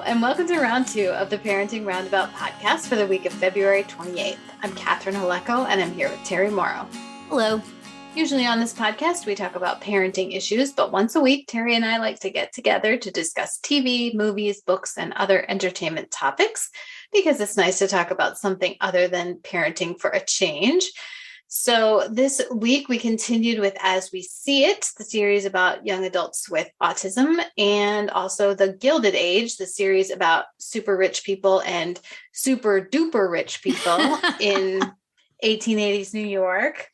Hello, and welcome to round 2 of the Parenting Roundabout podcast for the week of February 28th. I'm Catherine Haleko, and I'm here with Terry Morrow. Hello. Usually on this podcast, we talk about parenting issues, but once a week, Terry and I like to get together to discuss TV, movies, books, and other entertainment topics because it's nice to talk about something other than parenting for a change. So this week we continued with As We See It, the series about young adults with autism, and also the Gilded Age, the series about super rich people and super duper rich people in 1880s New York.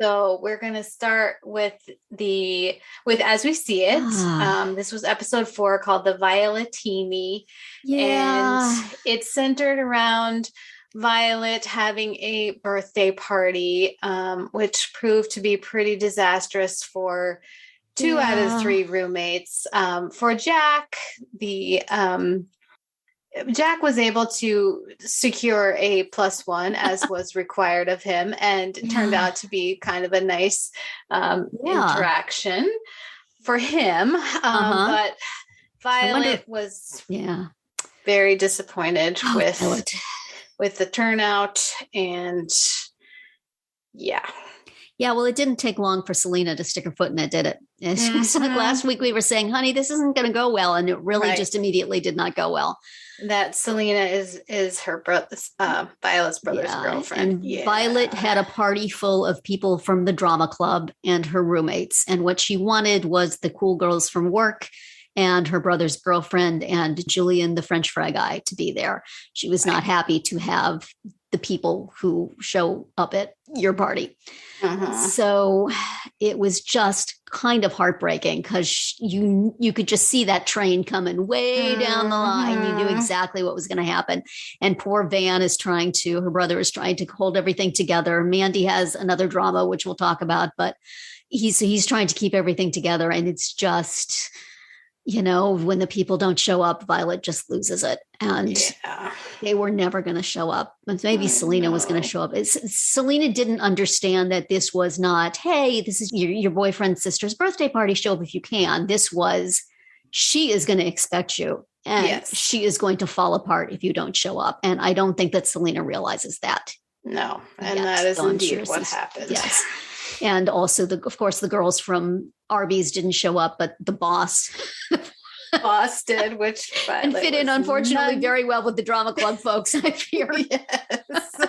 So we're going to start with As We See It. This was episode 4 called the Violetini. Yeah. And it's centered around Violet having a birthday party, which proved to be pretty disastrous for 2 out of 3 roommates. For Jack, Jack was able to secure a +1 as was required of him, and it turned out to be kind of a nice interaction for him. But Violet was very disappointed with the turnout, and well, it didn't take long for Selena to stick her foot in it, did it? It was like last week we were saying, honey, this isn't going to go well, and it really just immediately did not go well. That Selena is her brother's Violet's brother's girlfriend. And Violet had a party full of people from the drama club and her roommates, and what she wanted was the cool girls from work and her brother's girlfriend and Julian, the French fry guy, to be there. She was not happy to have the people who show up at your party. So it was just kind of heartbreaking because you could just see that train coming way down the line. You knew exactly what was going to happen. And poor Van her brother is trying to hold everything together. Mandy has another drama, which we'll talk about, but he's trying to keep everything together. And it's just, when the people don't show up, Violet just loses it. And they were never going to show up. Maybe Selena was going to show up. Selena didn't understand that this was not, hey, this is your boyfriend's sister's birthday party. Show up if you can. This was, she is going to expect you. And she is going to fall apart if you don't show up. And I don't think that Selena realizes that. No. And that is indeed what happened. Yes. And also, of course, the girls from Arby's didn't show up, but the boss did, which and fit in, unfortunately, very well with the drama club folks, I fear. Yes.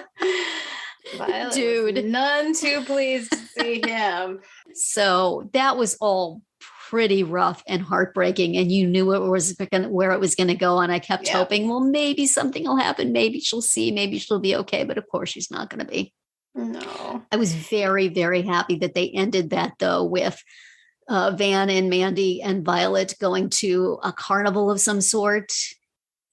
Violet Dude. Was none too pleased to see him. So that was all pretty rough and heartbreaking, and you knew where it was going to go. And I kept hoping, well, maybe something will happen. Maybe she'll see. Maybe she'll be okay. But of course, she's not going to be. No. I was very, very happy that they ended that, though, with Van and Mandy and Violet going to a carnival of some sort.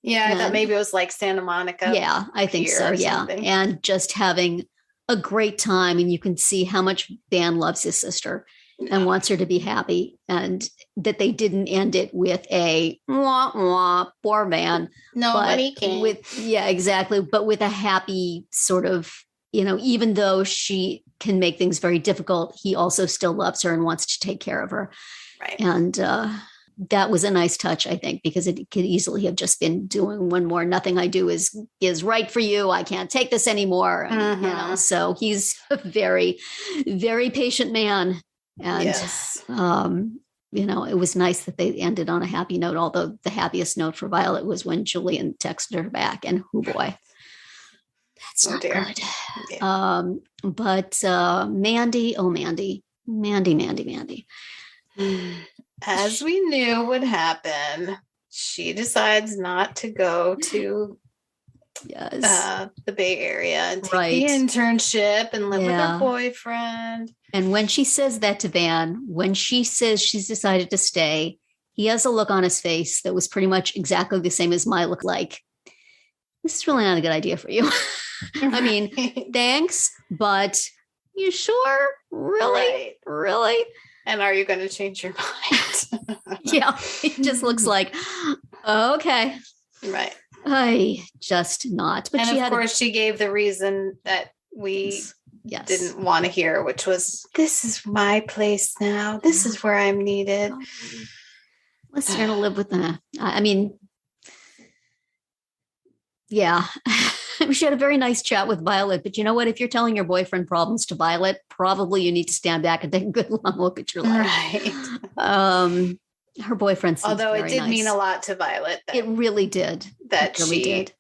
Yeah, I thought maybe it was like Santa Monica. Yeah, I think so. Yeah. And just having a great time. And you can see how much Van loves his sister and wants her to be happy. And that they didn't end it with a poor Van. Nobody can. Exactly. But with a happy sort of, even though she can make things very difficult, he also still loves her and wants to take care of her. Right. And that was a nice touch, I think, because it could easily have just been doing one more. Nothing I do is right for you. I can't take this anymore. And, so he's a very, very patient man. And, it was nice that they ended on a happy note, although the happiest note for Violet was when Julian texted her back, and boy. That's not good. Yeah. But Mandy. As we knew would happen, she decides not to go to the Bay Area and take the internship and live with her boyfriend. And when she says that to Van, when she says she's decided to stay, he has a look on his face that was pretty much exactly the same as my look, like, this is really not a good idea for you. I mean, thanks, but you sure? Really? Really? And are you going to change your mind? It just looks like, okay. Right. I just not. But of course, she gave the reason that we didn't want to hear, which was, this is my place now. This is where I'm needed. Let's learn to live with that. I mean, Yeah. She had a very nice chat with Violet, but you know what? If you're telling your boyfriend problems to Violet, probably you need to stand back and take a good long look at your life. Right. Her boyfriend seems Although it very did nice. mean a lot to Violet. It really did. That it really she did.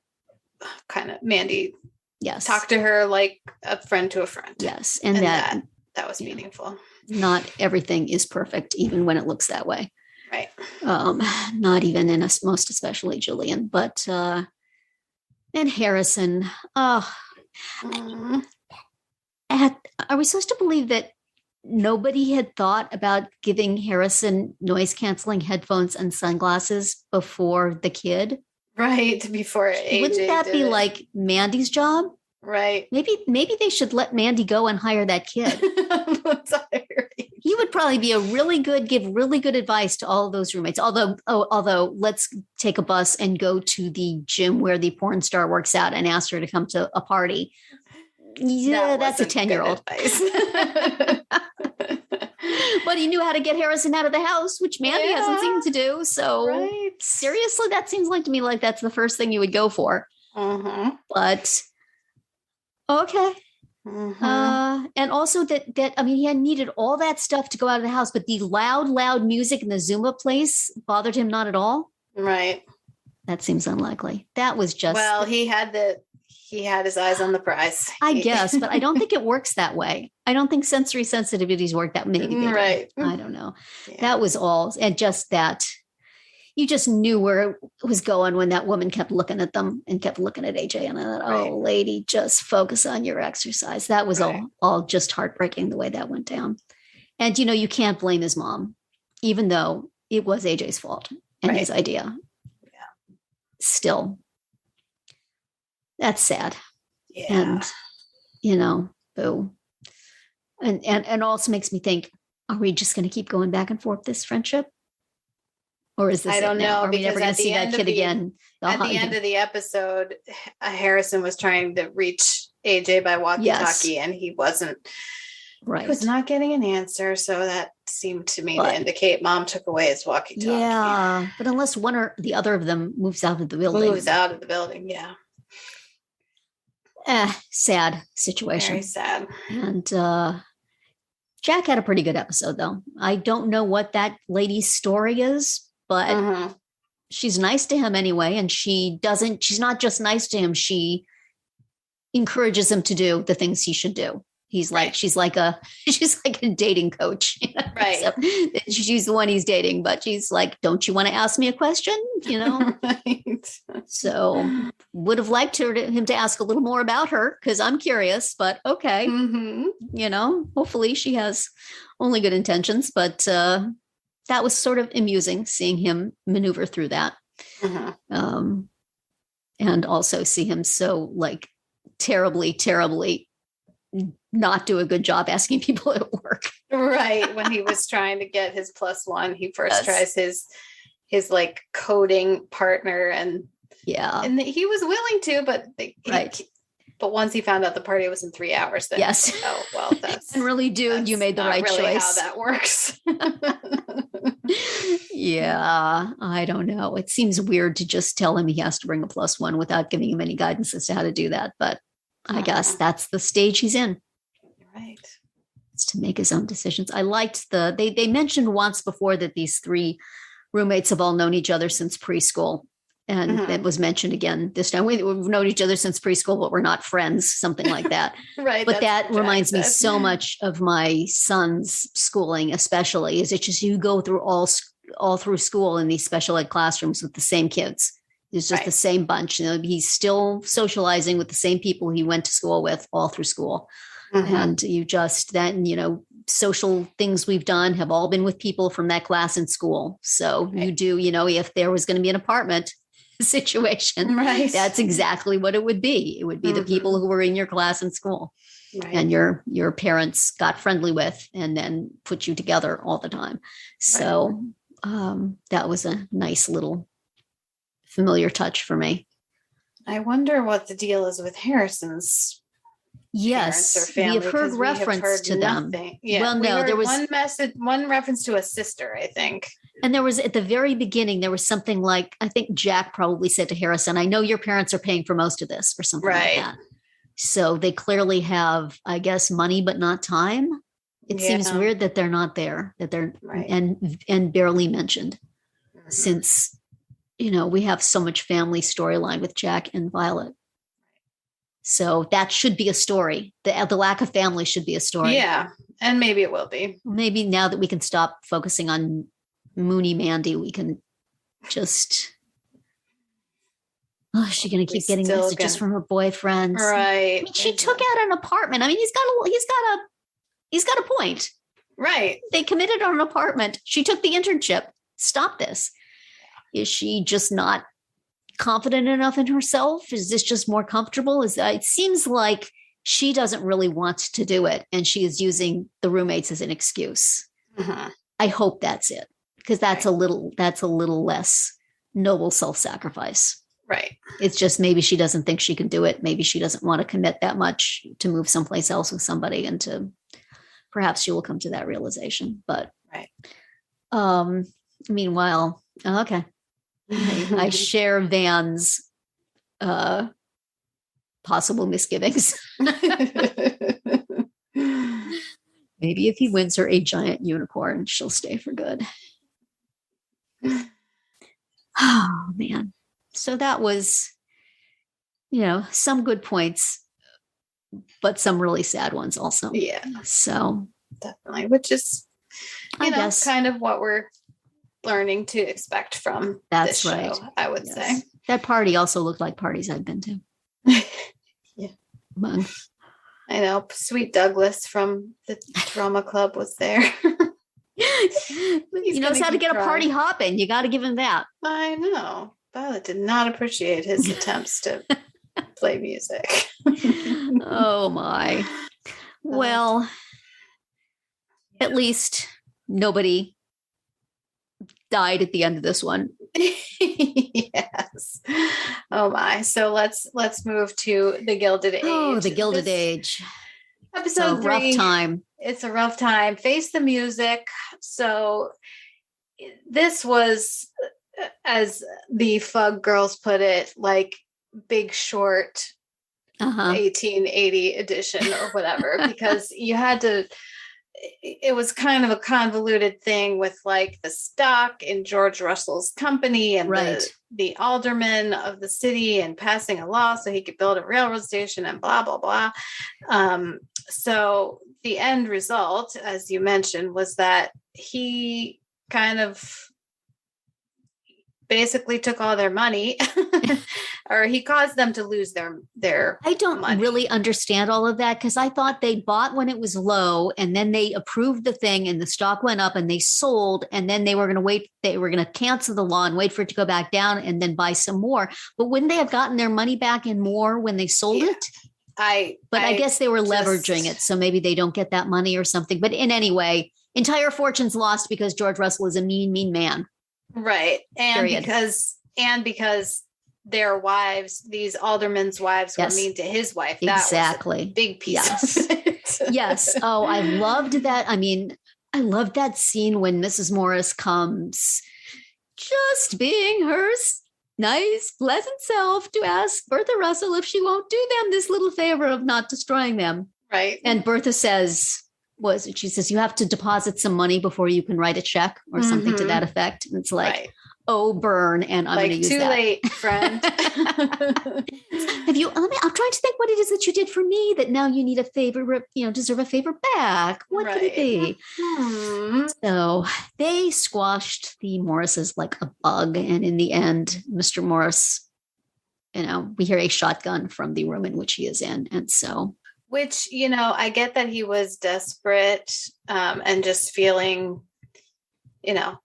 kind of, Mandy Yes. talked to her like a friend to a friend. Yes. And that was meaningful. Not everything is perfect, even when it looks that way. Right. Not even in us, most especially Julian, but and Harrison. Are we supposed to believe that nobody had thought about giving Harrison noise canceling headphones and sunglasses before the kid? Right. Before AJ. Wouldn't that be like Mandy's job? Right. Maybe they should let Mandy go and hire that kid. He would probably be give really good advice to all of those roommates. Although let's take a bus and go to the gym where the porn star works out and ask her to come to a party. Yeah, that's a 10-year-old. But he knew how to get Harrison out of the house, which Mandy hasn't seemed to do. So seriously, that seems like to me like that's the first thing you would go for. But okay. And also that I mean, he had needed all that stuff to go out of the house, but the loud music in the Zumba place bothered him not at all. Right. That seems unlikely. That was just he had his eyes on the prize. I guess, but I don't think it works that way. I don't think sensory sensitivities work that maybe. Right. I don't know. Yeah. That was all, and just that. You just knew where it was going when that woman kept looking at them and kept looking at AJ. And I thought, oh, lady, just focus on your exercise. That was all just heartbreaking the way that went down. And, you can't blame his mom, even though it was AJ's fault and his idea. Yeah. Still, that's sad. Yeah. And, boo. And also makes me think, are we just going to keep going back and forth this friendship? Or is this? I don't know. Are we never going to see that kid again? At the end of the episode, Harrison was trying to reach AJ by walkie-talkie, and he wasn't. Right. He was not getting an answer, so that seemed to me to indicate Mom took away his walkie-talkie. Yeah, but unless one or the other of them moves out of the building. Yeah. Sad situation. Very sad. And Jack had a pretty good episode, though. I don't know what that lady's story is. But she's nice to him anyway. And she's not just nice to him. She encourages him to do the things he should do. She's like a dating coach. Right. So she's the one he's dating, but she's like, don't you want to ask me a question? Right. So would have liked him to ask a little more about her because I'm curious, but okay. Hopefully she has only good intentions, but, that was sort of amusing seeing him maneuver through that. And also see him so terribly, terribly not do a good job asking people at work. Right. When he was trying to get his +1, he first tries his coding partner and he was willing to, but but once he found out the party was in 3 hours, then oh well, that's and really, dude, you made the right really choice. How that works. Yeah, I don't know. It seems weird to just tell him he has to bring a +1 without giving him any guidance as to how to do that. But I guess that's the stage he's in. Right. It's to make his own decisions. I liked they mentioned once before that these 3 roommates have all known each other since preschool. And it was mentioned again this time. We've known each other since preschool, but we're not friends, something like that. Right. But that reminds me so much of my son's schooling, especially, is it just you go through all through school in these special ed classrooms with the same kids. It's just the same bunch. He's still socializing with the same people he went to school with all through school. And you just then, social things we've done have all been with people from that class in school. So you do, if there was going to be an apartment situation, that's exactly what it would be. It would be the people who were in your class in school and your parents got friendly with and then put you together all the time. So that was a nice little familiar touch for me. I wonder what the deal is with Harrison's parents or Yes, family, we have heard reference to them. Yeah, well, no, there was one reference to a sister, I think. And there was at the very beginning, there was something like, I think Jack probably said to Harrison, I know your parents are paying for most of this or something like that. So they clearly have, I guess, money, but not time. It seems weird that they're not there, that they're and barely mentioned since, we have so much family storyline with Jack and Violet. So that should be a story. The lack of family should be a story. Yeah. And maybe it will be. Maybe now that we can stop focusing on Moony Mandy, we can just, is she going to keep getting messages from her boyfriends? Right. I mean, she took out an apartment. I mean, he's got a point. Right. They committed on an apartment. She took the internship. Stop this. Is she just not confident enough in herself? Is this just more comfortable? It seems like she doesn't really want to do it, and she is using the roommates as an excuse. Mm-hmm. I hope that's it, because that's a little less noble self-sacrifice. Right. It's just maybe she doesn't think she can do it. Maybe she doesn't want to commit that much to move someplace else with somebody, and perhaps she will come to that realization. But meanwhile, okay. I share Van's possible misgivings. Maybe if he wins her a giant unicorn, she'll stay for good. Oh, man. So that was, some good points, but some really sad ones also. Yeah. So definitely, which is, I guess, kind of what we're learning to expect from this show, I would say. That party also looked like parties I've been to. Yeah. Among. I know. Sweet Douglas from the drama club was there. He knows how to get a party hopping. You got to give him that. I know. Violet did not appreciate his attempts to play music. Oh, my. Well, at least nobody died at the end of this one. Yes. Oh my. So let's move to the Gilded Age. Oh, the Gilded Age. Episode 3. Rough time. It's a rough time. Face the music. So this was, as the Fug girls put it, like Big Short 1880 edition or whatever, because you had to, it was kind of a convoluted thing with like the stock in George Russell's company and the aldermen of the city and passing a law so he could build a railroad station and blah, blah, blah. So the end result, as you mentioned, was that he kind of basically took all their money or he caused them to lose their I don't money. Really understand all of that, because I thought they bought when it was low and then they approved the thing and the stock went up and they sold, and then they were going to wait. They were going to cancel the law and wait for it to go back down and then buy some more. But wouldn't they have gotten their money back and more when they sold it? I guess they were leveraging it. So maybe they don't get that money or something. But in any way, entire fortunes lost because George Russell is a mean, mean man. Right. And because their wives, these aldermen's wives, were mean to his wife. Exactly. That was a big piece of it. Yes. Oh, I loved that. I mean, I loved that scene when Mrs. Morris comes just being her nice, pleasant self to ask Bertha Russell if she won't do them this little favor of not destroying them. Right. And Bertha says, she says, you have to deposit some money before you can write a check or something to that effect. And it's like, oh, burn. And I'm going to use that. Too late, friend. I'm trying to think what it is that you did for me that now you need a favor, deserve a favor back. What could it be? So they squashed the Morrises like a bug. And in the end, Mr. Morris, we hear a shotgun from the room in which he is in. And so. Which, I get that he was desperate and just feeling, I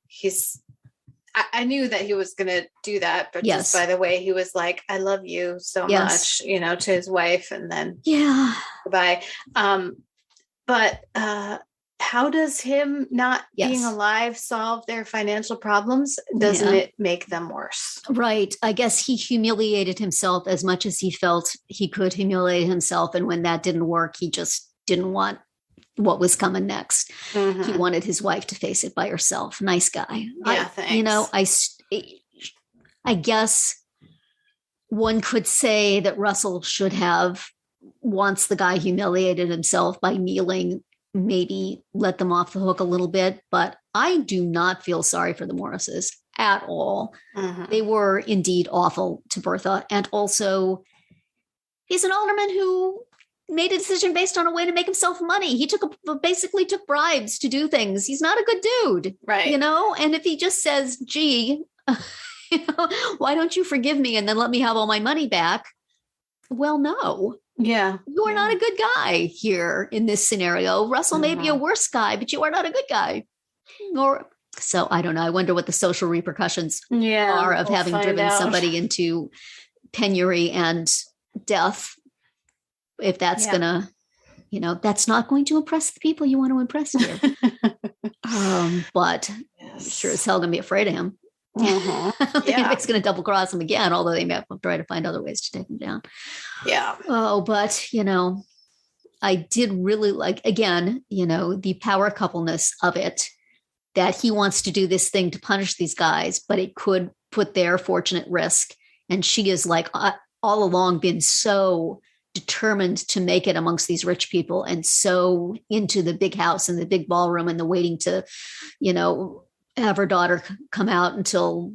knew that he was going to do that, but just by the way, he was like, I love you so much, to his wife, and then goodbye. But how does him not being alive solve their financial problems? Doesn't it make them worse? Right. I guess he humiliated himself as much as he felt he could humiliate himself. And when that didn't work, he just didn't want what was coming next. He wanted his wife to face it by herself. Nice guy. Yeah, thanks. I guess one could say that Russell should have, once the guy humiliated himself by kneeling, maybe let them off the hook a little bit. But I do not feel sorry for the Morrises at all. They were indeed awful to Bertha. And also, he's an alderman who made a decision based on a way to make himself money. He basically took bribes to do things. He's not a good dude. Right. And if he just says, gee, why don't you forgive me and then let me have all my money back? Well, no. Yeah. You are not a good guy here in this scenario. Russell may be a worse guy, but you are not a good guy. So I don't know. I wonder what the social repercussions are of having driven somebody into penury and death. If that's gonna, that's not going to impress the people you want to impress here. But sure as hell gonna be afraid of him. It's going to double cross him again, although they may try to find other ways to take him down. Yeah. Oh, but I did really like, again, the power coupleness of it, that he wants to do this thing to punish these guys, but it could put their fortune at risk. And she is like all along been so determined to make it amongst these rich people and so into the big house and the big ballroom and the waiting to, have her daughter come out until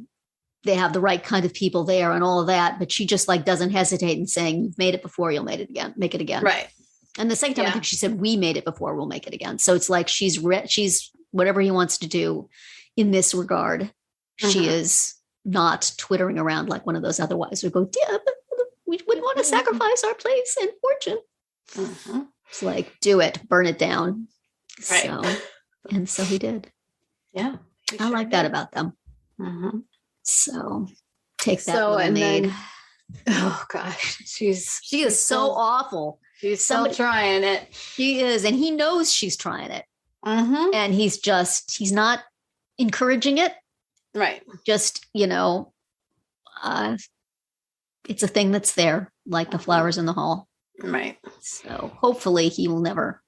they have the right kind of people there and all of that. But she just doesn't hesitate in saying, you've made it before, you'll make it again. Right. And the second time, I think she said, we made it before, we'll make it again. So it's like, she's whatever he wants to do in this regard. She is not twittering around like one of those other wives who go, yeah, we wouldn't want to sacrifice our place and fortune. It's like, do it, burn it down. Right. So he did. Yeah. I like that about them. So take that little maid. Oh gosh, she is so awful. She's still trying it. She is, and he knows she's trying it. And he's not encouraging it. Right. Just, it's a thing that's there, like the flowers in the hall. Right. So hopefully he will never.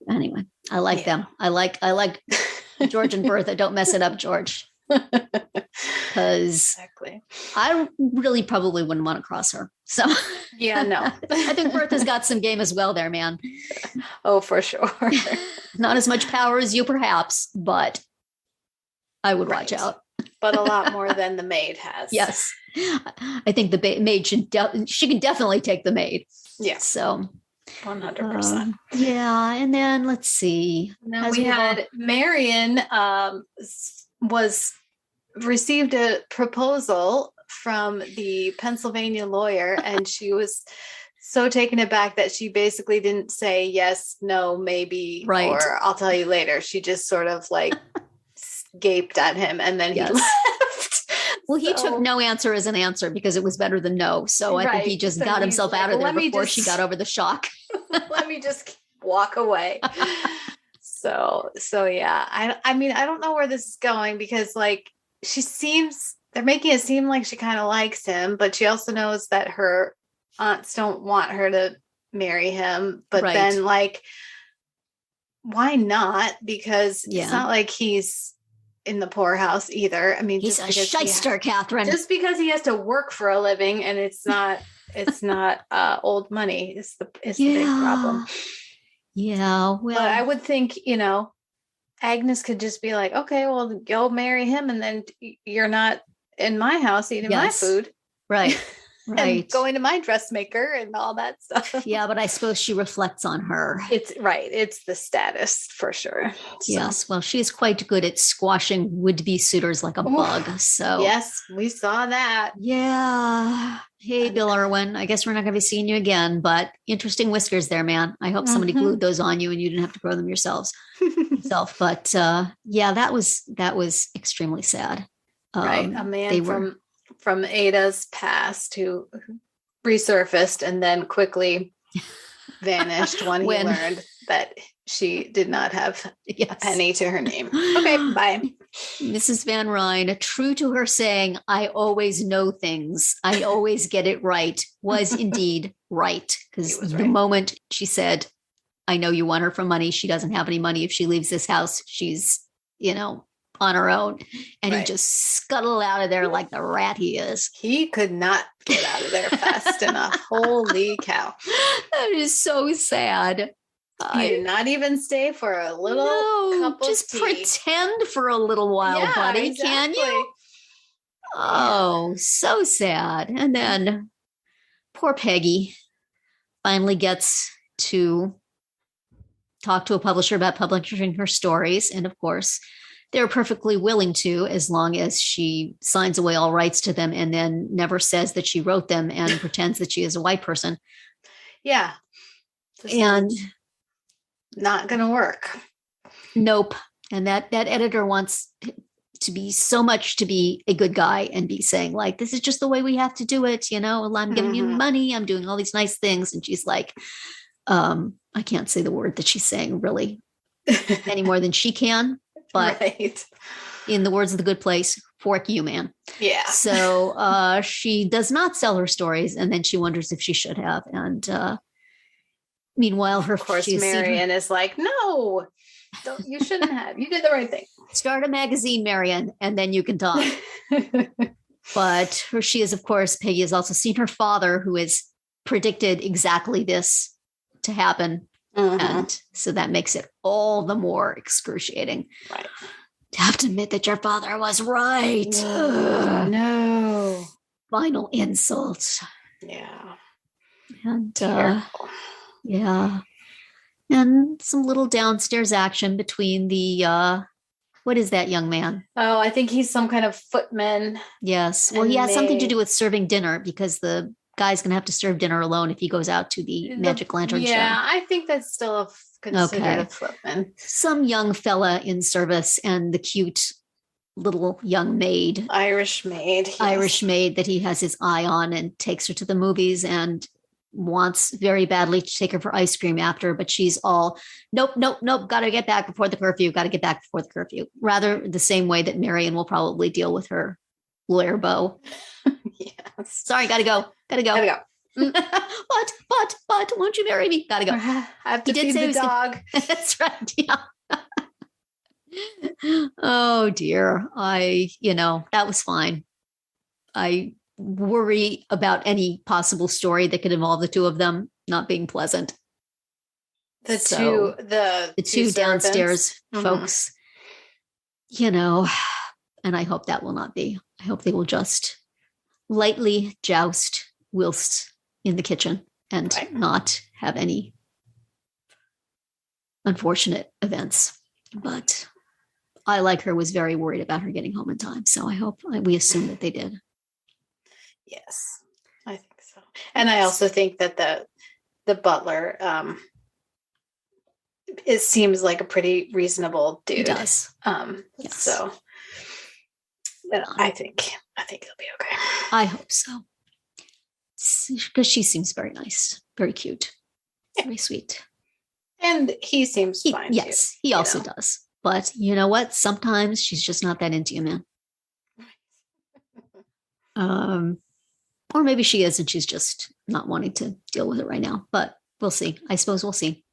Anyway, I like them. I like George and Bertha. Don't mess it up, George. Because I really probably wouldn't want to cross her. So yeah, no. I think Bertha's got some game as well there, man. Oh, for sure. Not as much power as you, perhaps, but I would watch out. But a lot more than the maid has. Yes. I think the maid she can definitely take the maid. Yeah. So 100%. Yeah. And then let's see. Now we had Marian received a proposal from the Pennsylvania lawyer, and she was so taken aback that she basically didn't say yes, no, maybe, or I'll tell you later. She just sort of gaped at him, and then he left. Well, he took no answer as an answer because it was better than no. So I think he just got himself out of there before she got over the shock. Let me just walk away. So yeah, I mean, I don't know where this is going because they're making it seem like she kind of likes him, but she also knows that her aunts don't want her to marry him. But then why not? Because it's not like he's in the poorhouse either. I mean, he's a shyster, Catherine. Just because he has to work for a living and it's not old money is the big problem. Yeah. Well, but I would think, Agnes could just be like, okay, well, go marry him. And then you're not in my house eating my food. Right. Right. And going to my dressmaker and all that stuff. Yeah. But I suppose she reflects on her. It's right. It's the status for sure. Yes. Well, she is quite good at squashing would-be suitors like a bug. So yes, we saw that. Yeah. Hey, Bill Irwin, I guess we're not going to be seeing you again, but interesting whiskers there, man. I hope somebody glued those on you and you didn't have to grow them yourself. But yeah, that was extremely sad. Right. A man from Ada's past who resurfaced and then quickly vanished when he learned that she did not have a penny to her name. Okay, bye. Mrs. Van Ryn, true to her saying, I always know things, I always get it right, was indeed right. Because the moment she said, I know you want her for money, she doesn't have any money. If she leaves this house, she's, on her own. And he just scuttled out of there like the rat he is. He could not get out of there fast enough. Holy cow. That is so sad. He did not even stay for a little cup of just tea. Pretend for a little while, buddy. Exactly. Can you? Oh, so sad. And then poor Peggy finally gets to talk to a publisher about publishing her stories. And of course, they're perfectly willing to, as long as she signs away all rights to them and then never says that she wrote them and pretends that she is a white person. Yeah. And not going to work. Nope. And that editor wants to be so much to be a good guy and be saying like, this is just the way we have to do it. I'm giving you money. I'm doing all these nice things. And she's like, I can't say the word that she's saying really any more than she can. But in the words of The Good Place, fork you, man. Yeah. So she does not sell her stories. And then she wonders if she should have. And meanwhile, of course, Marian is like, no, you shouldn't have. You did the right thing. Start a magazine, Marian, and then you can talk. But she is, of course, Peggy has also seen her father, who has predicted exactly this to happen. And so that makes it all the more excruciating. Right. To have to admit that your father was right. No. Final insult. Yeah. And yeah. And some little downstairs action between the what is that young man? Oh, I think he's some kind of footman. Yes. Well, he has something to do with serving dinner because the guy's going to have to serve dinner alone if he goes out to the Magic Lantern show. Yeah, I think that's still considered a footman. Some young fella in service and the cute little young maid. Irish maid. Yes. Irish maid that he has his eye on and takes her to the movies and wants very badly to take her for ice cream after, but she's all, nope. Got to get back before the curfew. Rather the same way that Marian will probably deal with her lawyer beau. Yes. Sorry, gotta go. But won't you marry me? Gotta go. I have to feed the dog. That's right. Yeah. Oh dear. That was fine. I worry about any possible story that could involve the two of them not being pleasant. The two downstairs folks, and I hope that will not be. I hope they will just lightly joust whilst in the kitchen and not have any unfortunate events. But I, like her, was very worried about her getting home in time. So we assume that they did. Yes, I think so. And I also think that the butler, it seems like a pretty reasonable dude. He does. Yes. So I think it'll be okay. I hope so. Because she seems very nice, very cute, very sweet. And he seems fine. Yes, he also does. But you know what? Sometimes she's just not that into you, man. Or maybe she is and she's just not wanting to deal with it right now. But we'll see. I suppose we'll see.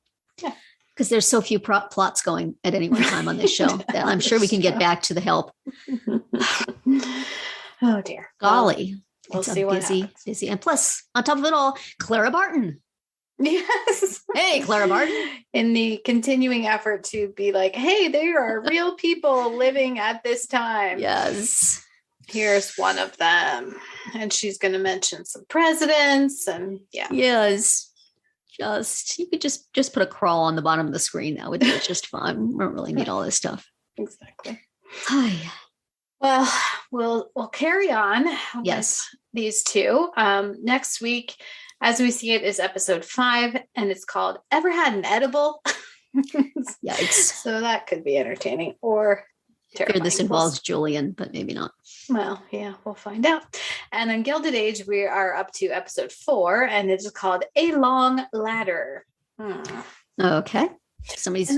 Yeah. Because there's so few plots going at any one time on this show that I'm sure we can get back to the help. Oh, dear. Golly. We'll see what happens. Busy. And plus, on top of it all, Clara Barton. Yes. Hey, Clara Barton. In the continuing effort to be like, hey, there are real people living at this time. Yes. Here's one of them. And she's going to mention some presidents and Yes. You could just put a crawl on the bottom of the screen. That would be just fun. We don't really need all this stuff. Exactly. Hi. Well, we'll carry on. Yes. With these two. Next week, as we see it, is episode 5, and it's called Ever Had an Edible? Yikes. So that could be entertaining or terrifying. This involves Julian, but maybe not. Well, yeah, we'll find out. And on Gilded Age, we are up to episode 4, and it's called A Long Ladder. Okay. Somebody's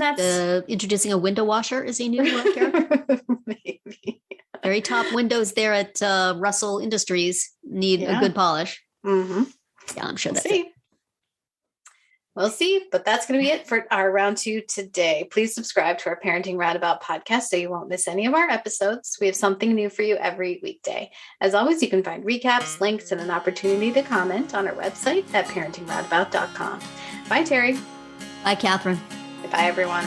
introducing a window washer as a new character. Maybe. Very top windows there at Russell Industries need a good polish. Mm-hmm. Yeah, I'm sure that's it. We'll see, but that's going to be it for our round 2 today. Please subscribe to our Parenting Roundabout podcast so you won't miss any of our episodes. We have something new for you every weekday. As always, you can find recaps, links, and an opportunity to comment on our website at parentingroundabout.com. Bye, Terry. Bye, Catherine. Bye, everyone.